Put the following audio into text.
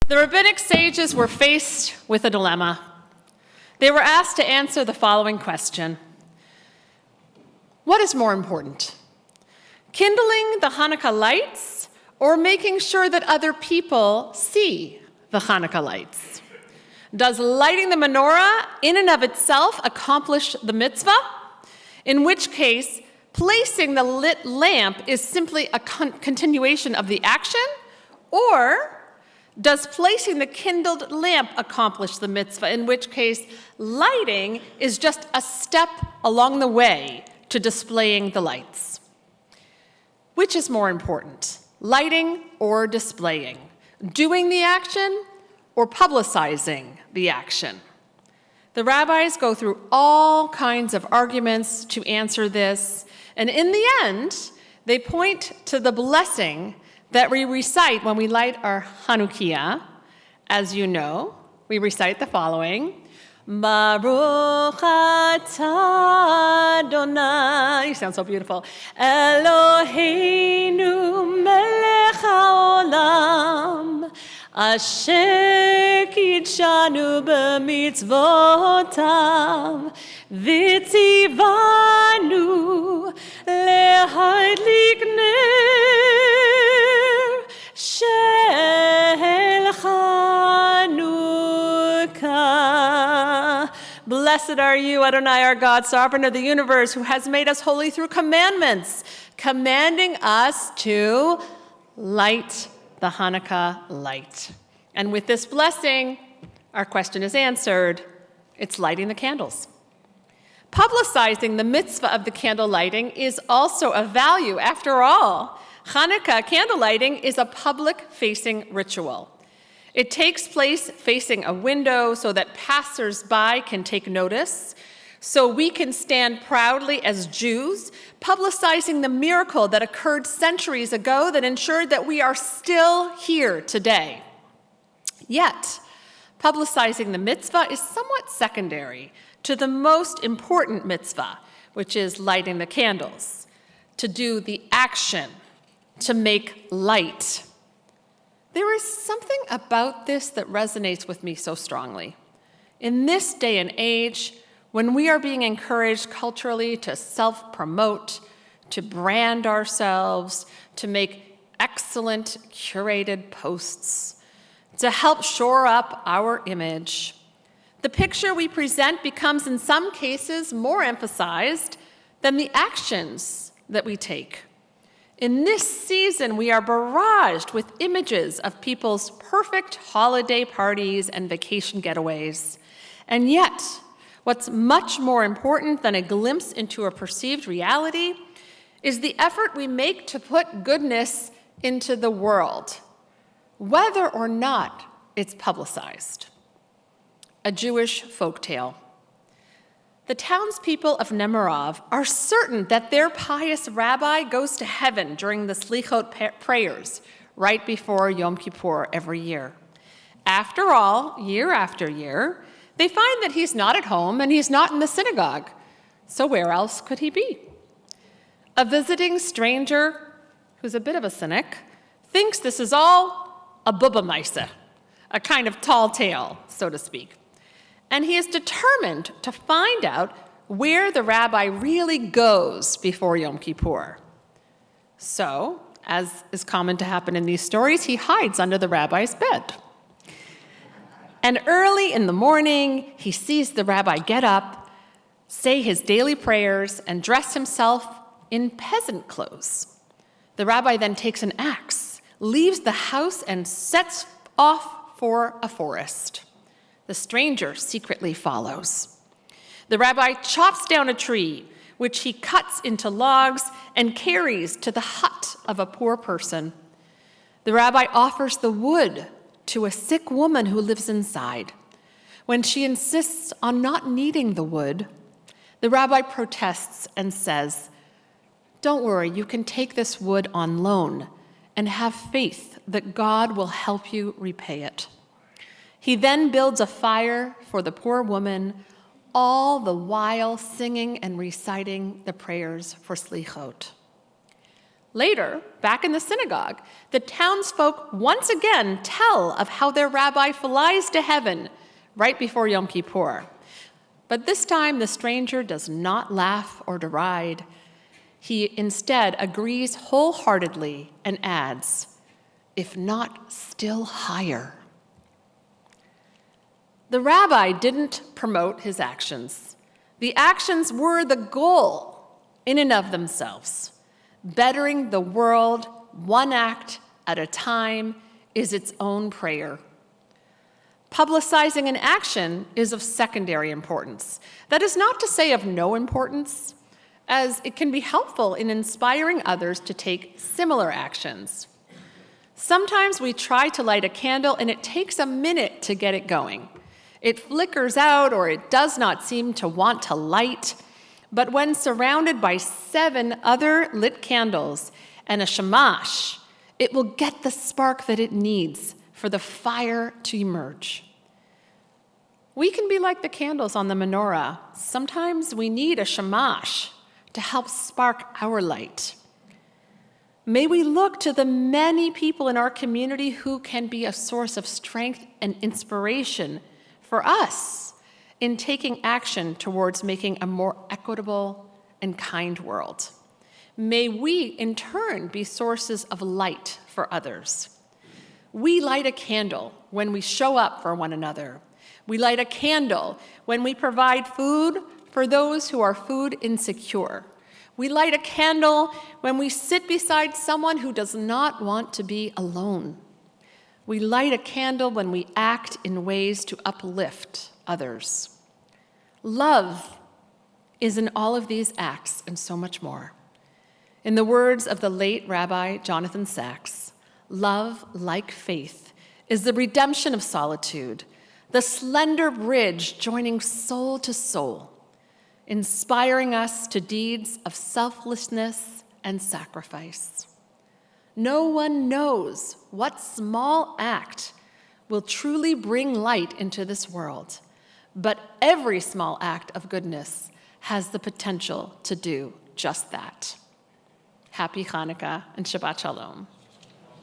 The rabbinic sages were faced with a dilemma. They were asked to answer the following question: what is more important, kindling the Hanukkah lights or making sure that other people see the Hanukkah lights? Does lighting the menorah in and of itself accomplish the mitzvah? In which case, placing the lit lamp is simply a continuation of the action? Or does placing the kindled lamp accomplish the mitzvah, in which case lighting is just a step along the way to displaying the lights? Which is more important, lighting or displaying? Doing the action or publicizing the action? The rabbis go through all kinds of arguments to answer this, and in the end, they point to the blessing that we recite when we light our Hanukkah. As you know, we recite the following: Baruch atah Adonai, you sound so beautiful, Eloheinu melech haolam, asher kidshanu b'mitzvotav, v'tzivanu lehadlik ner shel Hanukkah. Blessed are you, Adonai, our God, sovereign of the universe, who has made us holy through commandments, commanding us to light the Hanukkah light. And with this blessing, our question is answered. It's lighting the candles. Publicizing the mitzvah of the candle lighting is also a value. After all, Hanukkah candle lighting is a public-facing ritual. It takes place facing a window so that passers-by can take notice, so we can stand proudly as Jews, publicizing the miracle that occurred centuries ago that ensured that we are still here today. Yet, publicizing the mitzvah is somewhat secondary to the most important mitzvah, which is lighting the candles, to do the action, to make light. There is something about this that resonates with me so strongly. In this day and age, when we are being encouraged culturally to self-promote, to brand ourselves, to make excellent curated posts, to help shore up our image, the picture we present becomes in some cases more emphasized than the actions that we take. In this season, we are barraged with images of people's perfect holiday parties and vacation getaways. And yet, what's much more important than a glimpse into a perceived reality is the effort we make to put goodness into the world, whether or not it's publicized. A Jewish folktale. The townspeople of Menorah are certain that their pious rabbi goes to heaven during the Slichot prayers right before Yom Kippur every year. After all, year after year, they find that he's not at home and he's not in the synagogue. So where else could he be? A visiting stranger, who's a bit of a cynic, thinks this is all a bubba maisa, a kind of tall tale, so to speak. And he is determined to find out where the rabbi really goes before Yom Kippur. So, as is common to happen in these stories, he hides under the rabbi's bed. And early in the morning, he sees the rabbi get up, say his daily prayers, and dress himself in peasant clothes. The rabbi then takes an axe, leaves the house, and sets off for a forest. The stranger secretly follows. The rabbi chops down a tree, which he cuts into logs and carries to the hut of a poor person. The rabbi offers the wood to a sick woman who lives inside. When she insists on not needing the wood, the rabbi protests and says, "Don't worry, you can take this wood on loan and have faith that God will help you repay it." He then builds a fire for the poor woman, all the while singing and reciting the prayers for Slichot. Later, back in the synagogue, the townsfolk once again tell of how their rabbi flies to heaven right before Yom Kippur. But this time, the stranger does not laugh or deride. He instead agrees wholeheartedly and adds, if not still higher. The rabbi didn't promote his actions. The actions were the goal in and of themselves. Bettering the world one act at a time is its own prayer. Publicizing an action is of secondary importance. That is not to say of no importance, as it can be helpful in inspiring others to take similar actions. Sometimes we try to light a candle and it takes a minute to get it going. It flickers out or it does not seem to want to light. But when surrounded by 7 other lit candles and a shamash, it will get the spark that it needs for the fire to emerge. We can be like the candles on the menorah. Sometimes we need a shamash to help spark our light. May we look to the many people in our community who can be a source of strength and inspiration for us in taking action towards making a more equitable and kind world. May we, in turn, be sources of light for others. We light a candle when we show up for one another. We light a candle when we provide food for those who are food insecure. We light a candle when we sit beside someone who does not want to be alone. We light a candle when we act in ways to uplift others. Love is in all of these acts and so much more. In the words of the late Rabbi Jonathan Sacks, love, like faith, is the redemption of solitude, the slender bridge joining soul to soul, inspiring us to deeds of selflessness and sacrifice. No one knows what small act will truly bring light into this world, but every small act of goodness has the potential to do just that. Happy Hanukkah and Shabbat Shalom.